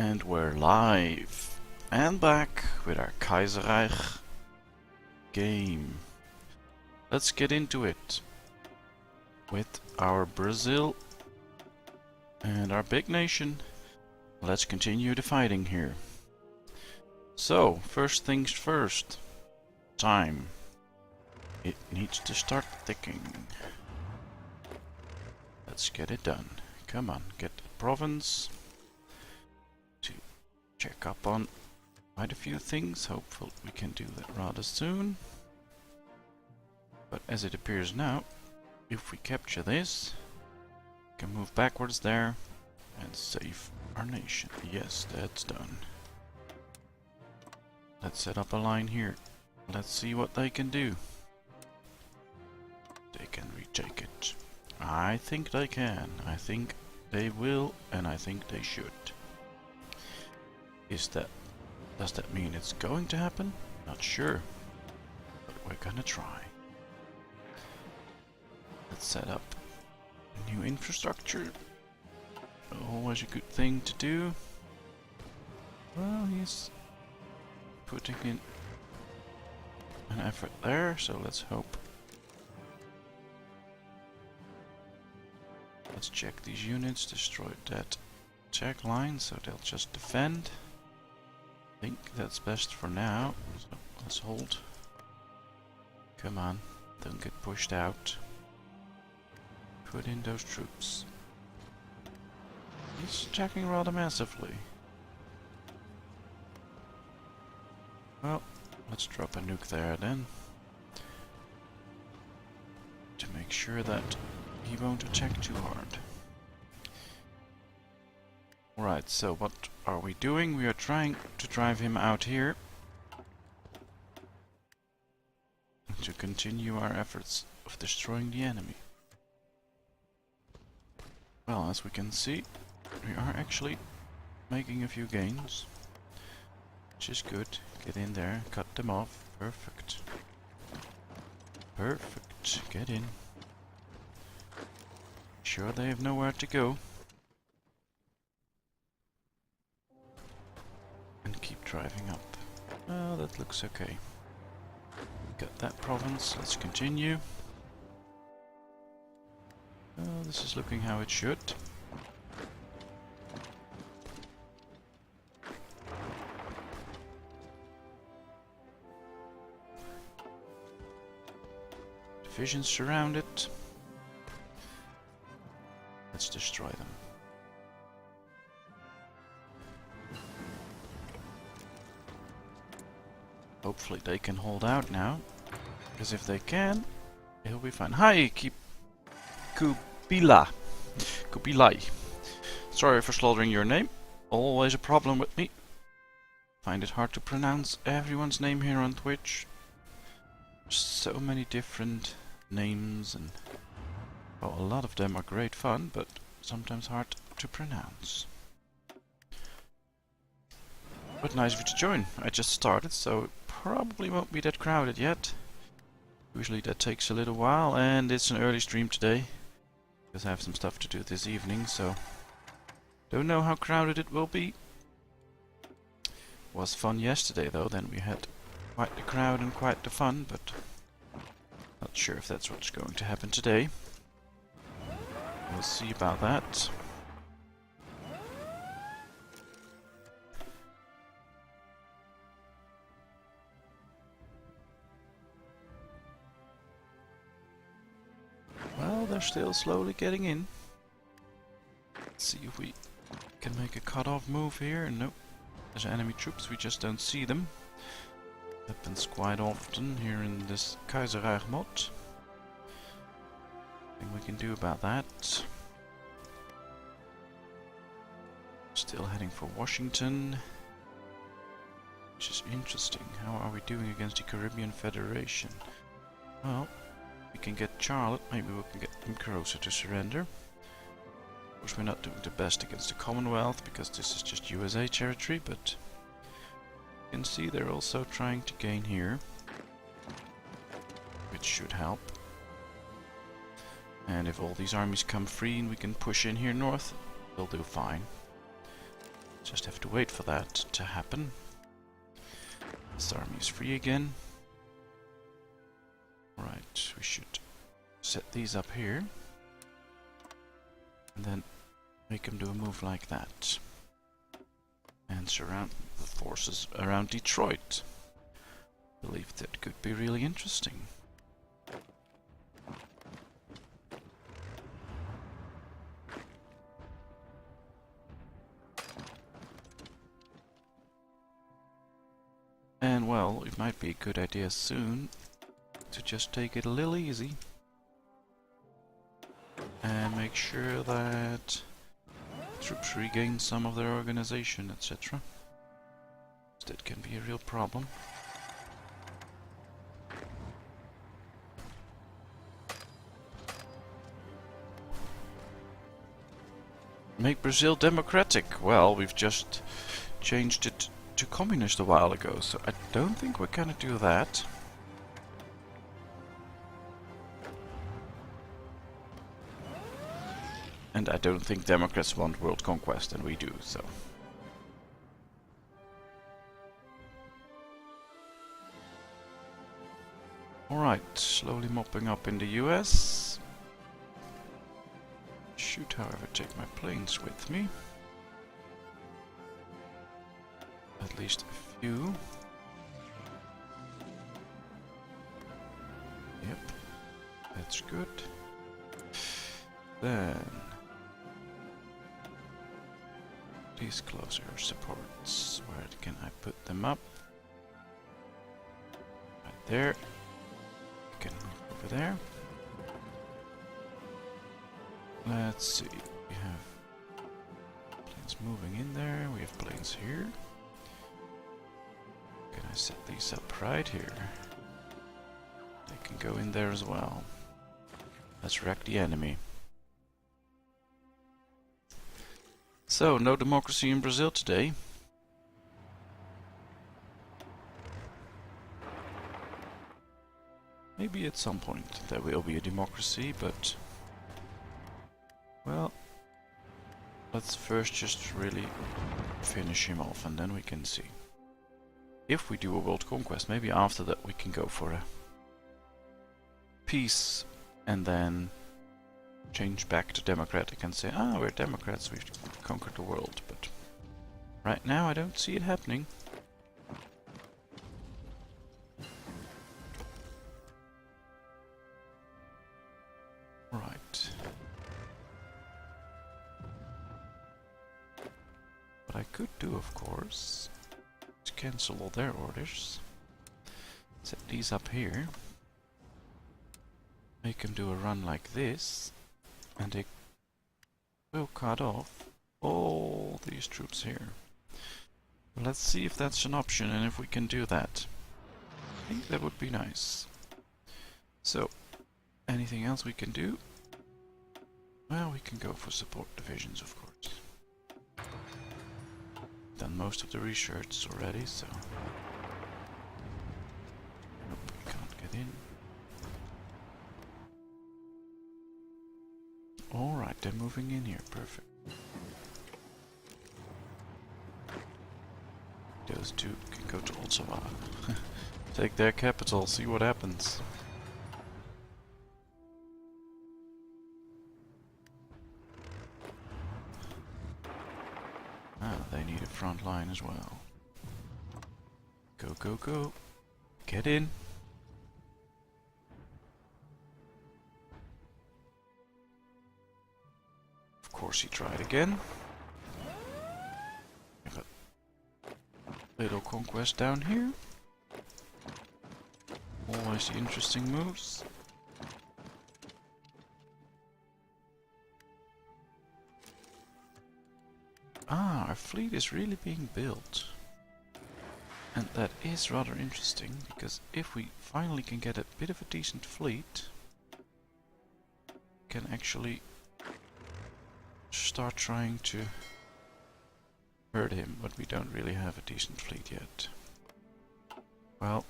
And we're live and back with our Kaiserreich game. Let's get into it with our Brazil and our big nation. Let's continue the fighting here. So, first things first. Time. It needs to start ticking. Let's get it done. Come on, get the province to check up on quite a few things. Hopefully we can do that rather soon. But as it appears now, if we capture this, we can move backwards there and save our nation. Yes, that's done. Let's set up a line here. Let's see what they can do. They can retake it. I think they can. I think they will, and I think they should. Does that mean it's going to happen? Not sure, but we're gonna try. Let's set up new infrastructure. Always a good thing to do. Well, he's putting in an effort there, so let's hope. Let's check these units, destroy that attack line, so they'll just defend. I think that's best for now, so let's hold. Come on, don't get pushed out. Put in those troops. He's attacking rather massively. Well, let's drop a nuke there then. To make sure that he won't attack too hard. Right, so what are we doing? We are trying to drive him out here. To continue our efforts of destroying the enemy. Well, as we can see, we are actually making a few gains. Which is good. Get in there, cut them off. Perfect. Perfect. Get in. Sure they have nowhere to go. And keep driving up. Well, that looks okay. Got that province. Let's continue. This is looking how it should. Divisions surround it. Let's destroy them. Hopefully they can hold out now. Because if they can, it'll be fine. Hi, Kubilai. Sorry for slaughtering your name. Always a problem with me. Find it hard to pronounce everyone's name here on Twitch. So many different names, and well, a lot of them are great fun, but sometimes hard to pronounce. But nice of you to join. I just started, so it probably won't be that crowded yet. Usually that takes a little while, and it's an early stream today because I have some stuff to do this evening, so don't know how crowded it will be. Was fun yesterday though, then we had quite the crowd and quite the fun, but not sure if that's what's going to happen today. We'll see about that. Well, they're still slowly getting in. Let's see if we can make a cut-off move here. Nope. There's enemy troops, we just don't see them. Happens quite often here in this Kaiserreich mod. Nothing we can do about that. Still heading for Washington. Which is interesting. How are we doing against the Caribbean Federation? Well, we can get Charlotte, maybe we can get them closer to surrender. Of course we're not doing the best against the Commonwealth because this is just USA territory, but you can see they're also trying to gain here, which should help. And if all these armies come free and we can push in here north, they'll do fine. Just have to wait for that to happen. This army is free again. Right, we should set these up here. And then make them do a move like that. And surround the forces around Detroit. I believe that could be really interesting. And well, it might be a good idea soon to just take it a little easy. And make sure that troops regain some of their organization, etc. That can be a real problem. Make Brazil democratic. Well, we've just changed it to communist a while ago, so I don't think we're gonna do that. And I don't think Democrats want world conquest, and we do, so. Alright, slowly mopping up in the US. Should, however, take my planes with me. At least a few. Yep, that's good. Then these closer supports. Where can I put them up? Right there. You can move over there. Let's see. We have planes moving in there. We have planes here. Can I set these up right here? They can go in there as well. Let's wreck the enemy. So, no democracy in Brazil today. Maybe at some point there will be a democracy, but... well, let's first just really finish him off and then we can see. If we do a world conquest, maybe after that we can go for a peace and then change back to democratic and say, ah, we're democrats, we've conquered the world. But right now I don't see it happening. Right. What I could do, of course, is cancel all their orders. Set these up here. Make them do a run like this. And they will cut off all these troops here. Let's see if that's an option and if we can do that. I think that would be nice. So, anything else we can do? Well, we can go for support divisions, of course. Done most of the research already, so... nope, we can't get in. Alright, they're moving in here, perfect. Those two can go to Ottawa. Take their capital, see what happens. Ah, they need a front line as well. Go, go, go. Get in. Of course he tried again. Have a little conquest down here. Always the interesting moves. Ah, our fleet is really being built. And that is rather interesting, because if we finally can get a bit of a decent fleet, we can actually start trying to hurt him, but we don't really have a decent fleet yet. Well,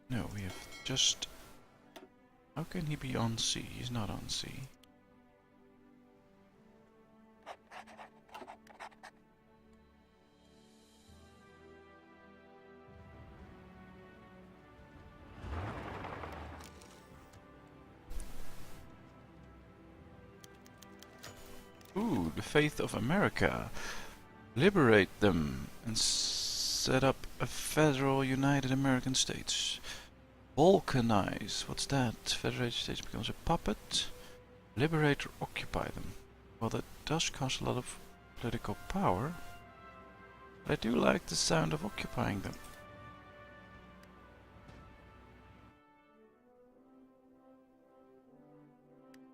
no, we have just... how can he be on sea? He's not on sea. Ooh, the faith of America. Liberate them and set up a federal United American States. Balkanize. What's that? Federated States becomes a puppet. Liberate or occupy them. Well, that does cost a lot of political power. But I do like the sound of occupying them.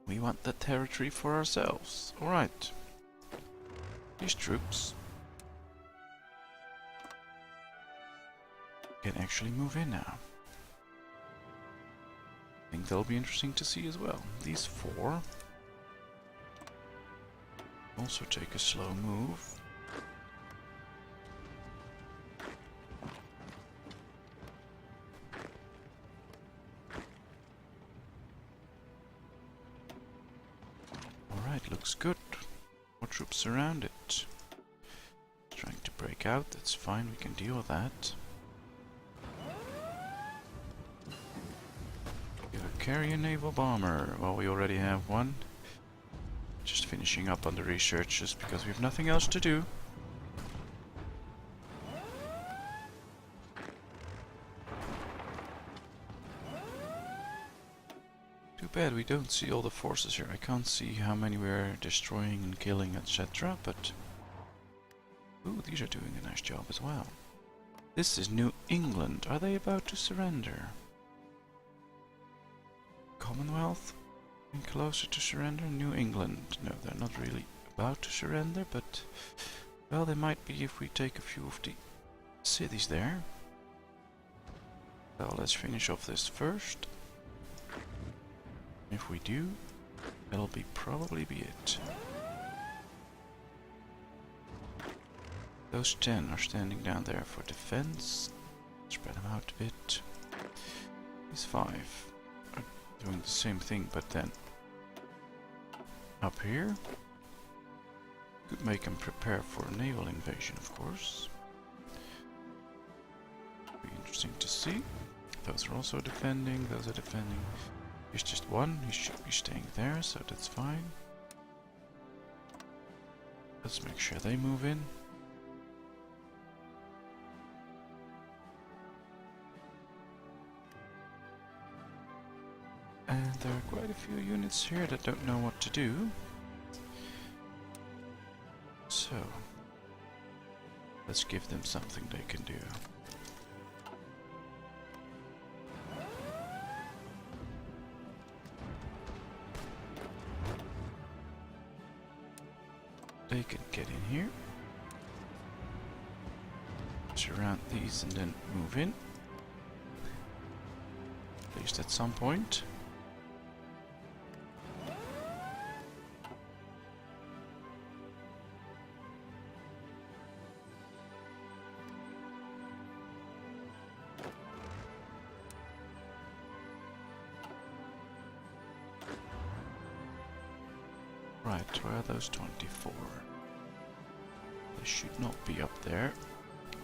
We want that territory for ourselves. Alright. These troops can actually move in now. I think that'll be interesting to see as well. These four also take a slow move. Alright, looks good. More troops surround it. Trying to break out, that's fine, we can deal with that. Carry a naval bomber. Well, we already have one. Just finishing up on the researches because we have nothing else to do. Too bad we don't see all the forces here. I can't see how many we're destroying and killing, etc. But ooh, these are doing a nice job as well. This is New England. Are they about to surrender? Commonwealth? And closer to surrender? New England. No, they're not really about to surrender, but well, they might be if we take a few of the cities there. So let's finish off this first. If we do, that'll be probably be it. Those 10 are standing down there for defense. Spread them out a bit. These 5 are doing the same thing, but then up here. Could make them prepare for a naval invasion, of course. Be interesting to see. Those are also defending, those are defending. Here's just one, he should be staying there, so that's fine. Let's make sure they move in. And there are quite a few units here that don't know what to do. So, let's give them something they can do. They can get in here. Surround these and then move in. At least at some point. Right, where are those 24? They should not be up there.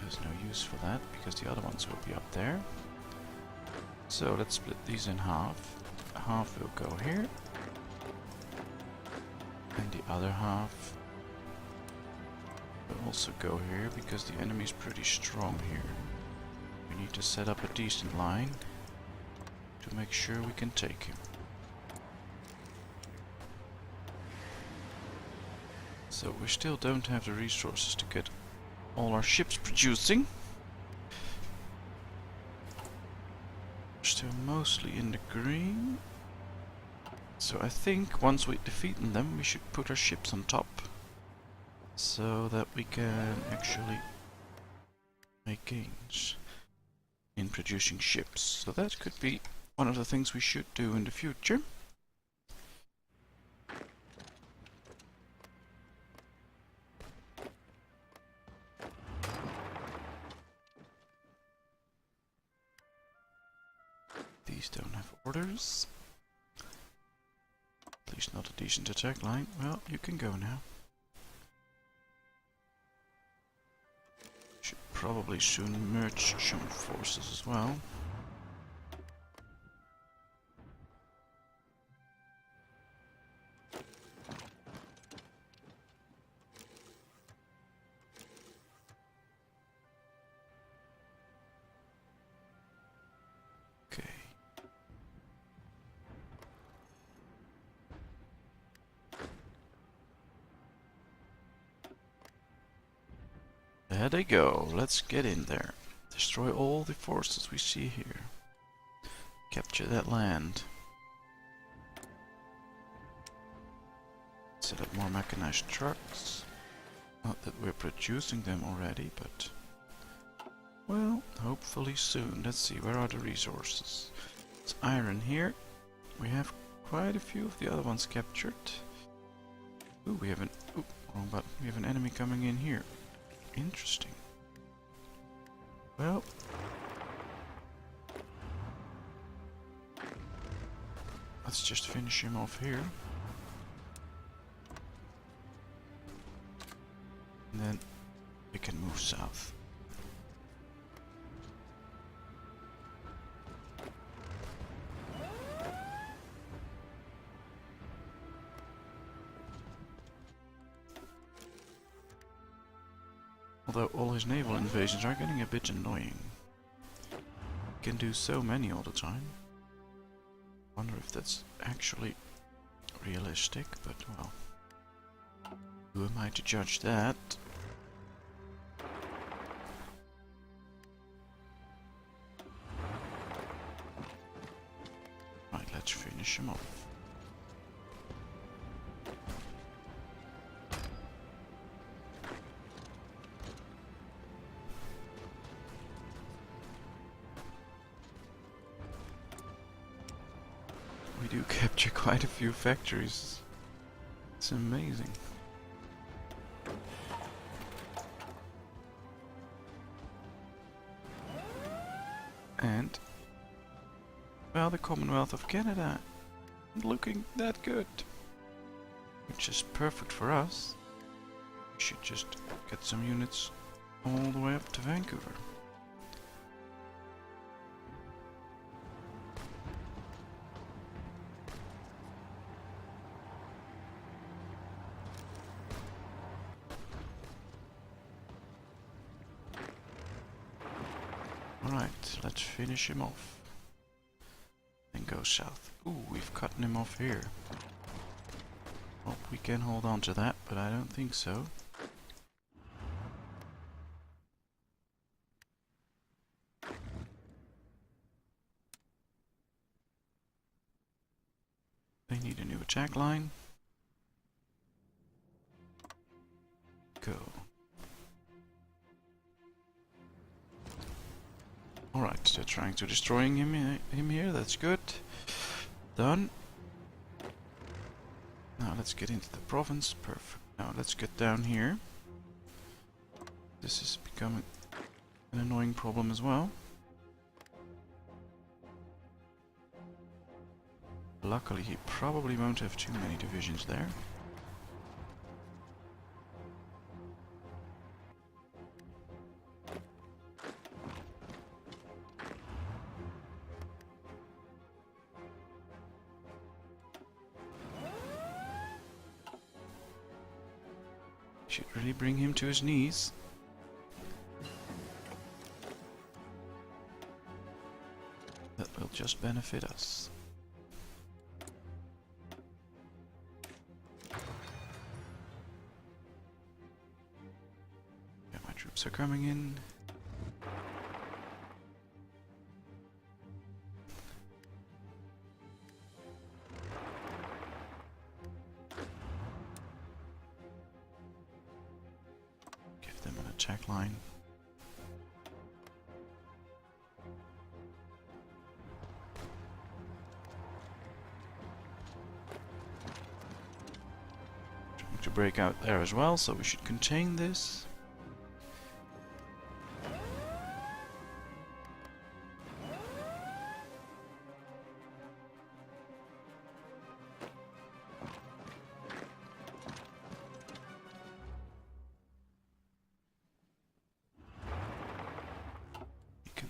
There's no use for that, because the other ones will be up there. So let's split these in half. Half will go here. And the other half will also go here, because the enemy is pretty strong here. We need to set up a decent line to make sure we can take him. So we still don't have the resources to get all our ships producing. Still mostly in the green. So I think once we defeat them, we should put our ships on top. So that we can actually make gains in producing ships. So that could be one of the things we should do in the future. These don't have orders. At least not a decent attack line. Well, you can go now. Should probably soon merge some forces as well. There they go. Let's get in there. Destroy all the forces we see here. Capture that land. Set up more mechanized trucks. Not that we're producing them already, but... well, hopefully soon. Let's see, where are the resources? It's iron here. We have quite a few of the other ones captured. Ooh, we have an... ooh, wrong button. We have an enemy coming in here. Interesting. Well... let's just finish him off here. And then we can move south. Although all his naval invasions are getting a bit annoying. He can do so many all the time. Wonder if that's actually realistic, but well. Who am I to judge that? Right, let's finish him off. We do capture quite a few factories. It's amazing. And, well, the Commonwealth of Canada looking that good. Which is perfect for us. We should just get some units all the way up to Vancouver. Alright, let's finish him off. And go south. Ooh, we've cut him off here. Hope we can hold on to that, but I don't think so. They need a new attack line. Go. Alright, they're trying to destroy him here, that's good. Done. Now let's get into the province, perfect. Now let's get down here. This is becoming an annoying problem as well. Luckily he probably won't have too many divisions there. Should really bring him to his knees. That will just benefit us. Yeah, my troops are coming in. Attack line. Trying to break out there as well, so we should contain this.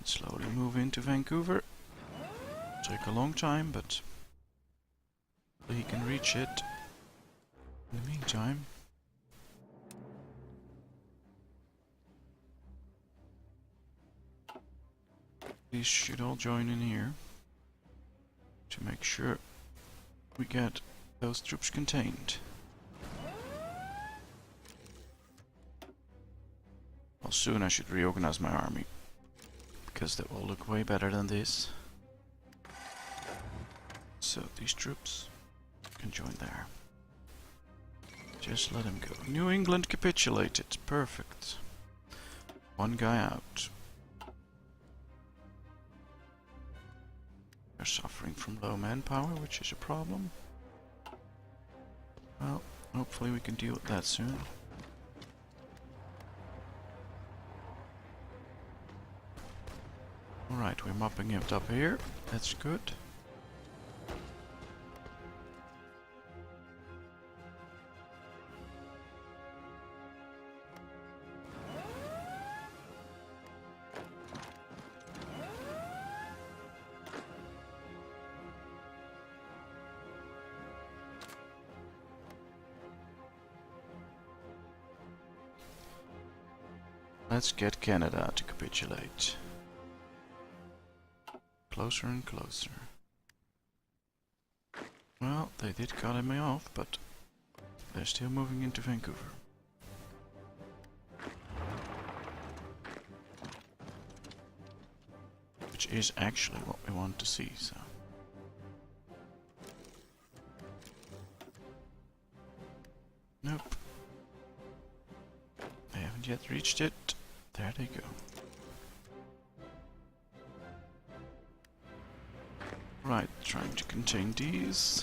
Slowly move into Vancouver. Take a long time, but he can reach it. In the meantime, these should all join in here to make sure we get those troops contained. Well, soon I should reorganize my army, because that will look way better than this. So these troops can join there. Just let them go. New England capitulated. Perfect. One guy out. They're suffering from low manpower, which is a problem. Well, hopefully we can deal with that soon. Alright, we're mopping it up here. That's good. Let's get Canada to capitulate. Closer and closer. Well, they did cut me off, but they're still moving into Vancouver. Which is actually what we want to see, so. Nope. They haven't yet reached it. There they go. Right, trying to contain these.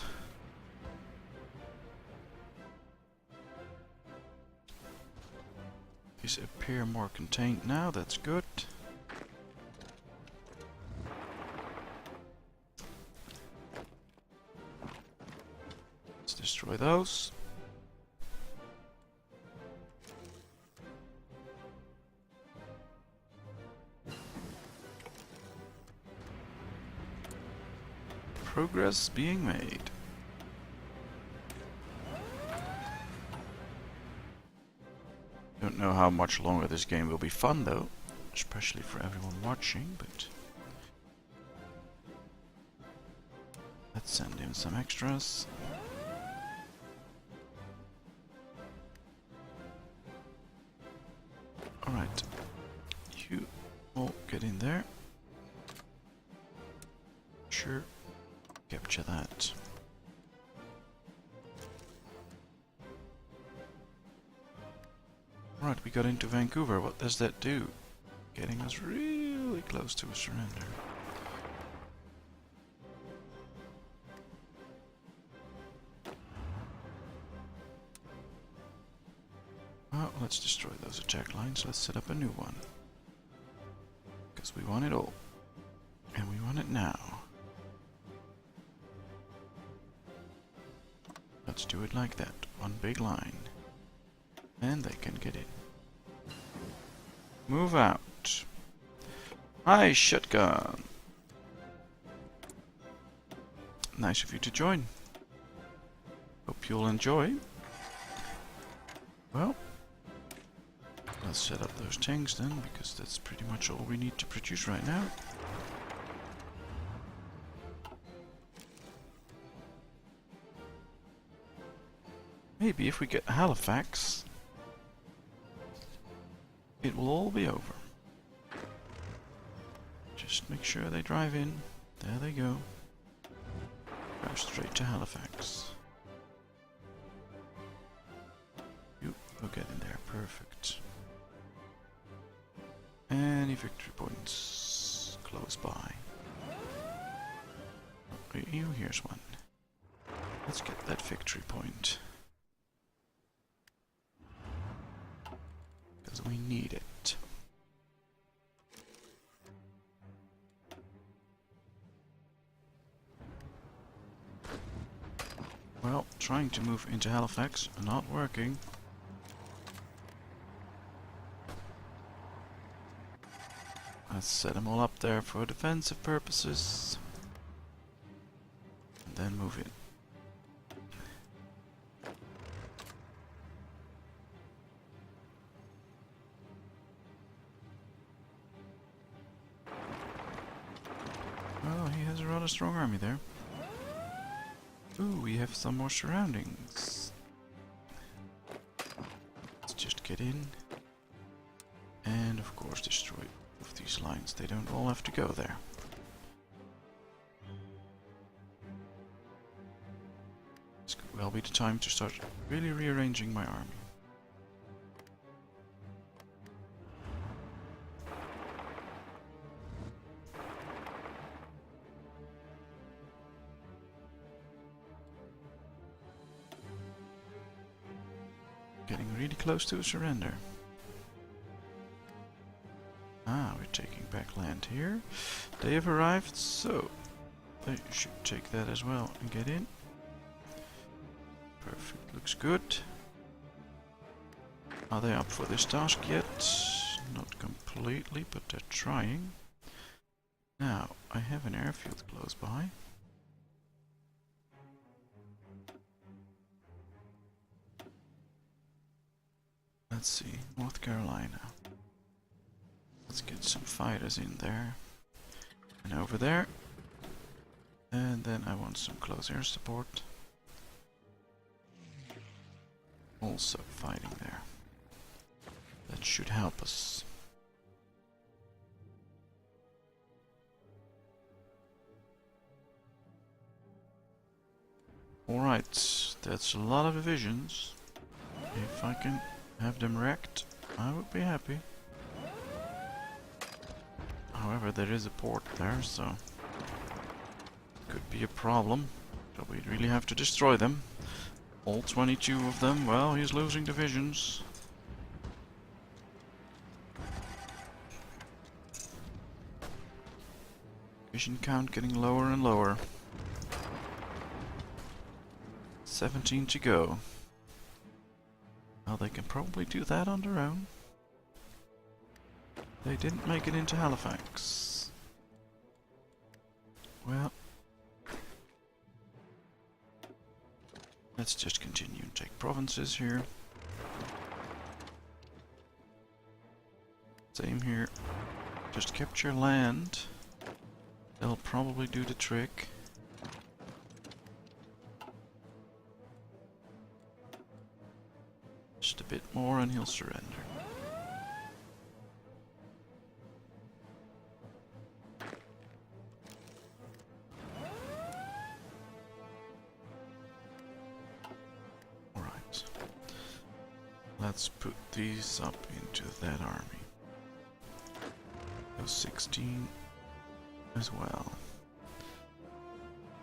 These appear more contained now, that's good. Let's destroy those. Progress being made. Don't know how much longer this game will be fun though, especially for everyone watching, but let's send in some extras. Alright, you all get in there. Sure. Capture that. Right, we got into Vancouver. What does that do? Getting us really close to a surrender. Well, let's destroy those attack lines. Let's set up a new one. Because we want it all. And we want it now. Let's do it like that. One big line. And they can get in. Move out. Hi, shotgun. Nice of you to join. Hope you'll enjoy. Well, let's set up those tanks then, because that's pretty much all we need to produce right now. Maybe if we get Halifax, it will all be over. Just make sure they drive in. There they go. Go straight to Halifax. You will get in there. Perfect. Any victory points close by? Oh, here's one. Let's get that victory point. We need it. Well, trying to move into Halifax, not working. Let's set them all up there for defensive purposes. And then move in. Well, he has a rather strong army there. Ooh, we have some more surroundings. Let's just get in And of course destroy both these lines. They don't all have to go there. This could well be the time to start really rearranging my army. Getting really close to a surrender. Ah, we're taking back land here. They have arrived, so they should take that as well and get in. Perfect, looks good. Are they up for this task yet? Not completely, but they're trying. Now, I have an airfield close by. Let's see, North Carolina. Let's get some fighters in there. And over there. And then I want some close air support. Also fighting there. That should help us. Alright, that's a lot of divisions. If I can have them wrecked, I would be happy. However, there is a port there, so could be a problem. So we really have to destroy them. All 22 of them. Well, he's losing divisions. Division count getting lower and lower. 17 to go. Well, they can probably do that on their own. They didn't make it into Halifax. Well, let's just continue and take provinces here. Same here. Just capture land. They'll probably do the trick. Just a bit more and he'll surrender. Alright. Let's put these up into that army. Those 16 as well.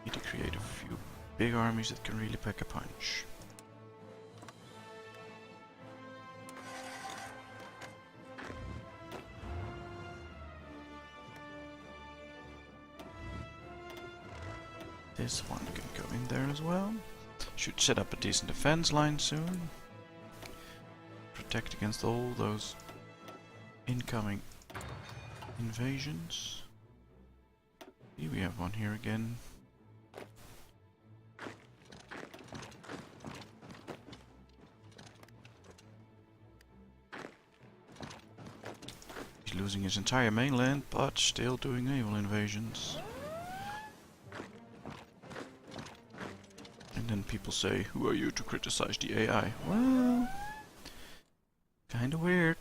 Need to create a few big armies that can really pack a punch. This one can go in there as well. Should set up a decent defense line soon. Protect against all those incoming invasions. See, we have one here again. He's losing his entire mainland, but still doing naval invasions. And then people say, who are you to criticize the AI? Well, kinda weird.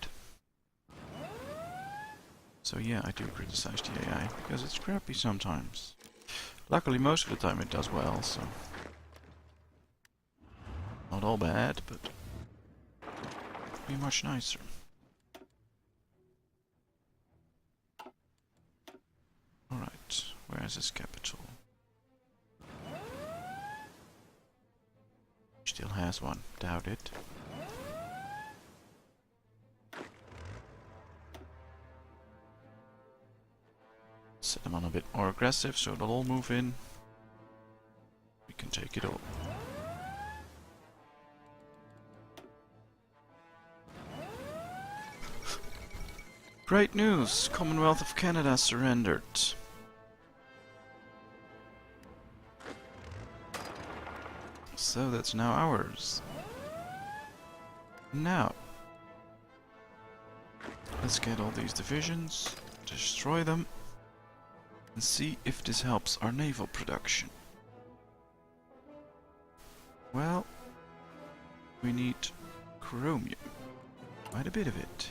So yeah, I do criticize the AI, because it's crappy sometimes. Luckily, most of the time it does well, so... not all bad, but... could be much nicer. Alright, where is his capital? Still has one, doubt it. Set them on a bit more aggressive so they'll all move in. We can take it all. Great news! Commonwealth of Canada surrendered. So that's now ours. Now, let's get all these divisions, destroy them, and see if this helps our naval production. Well, we need chromium. Quite a bit of it.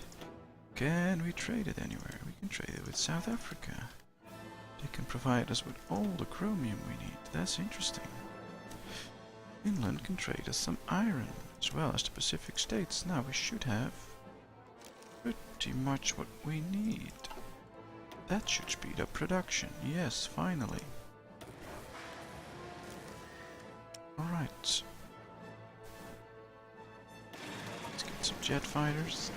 Can we trade it anywhere? We can trade it with South Africa. They can provide us with all the chromium we need. That's interesting. Finland can trade us some iron, as well as the Pacific States. Now we should have pretty much what we need. That should speed up production. Yes, finally. Alright. Let's get some jet fighters.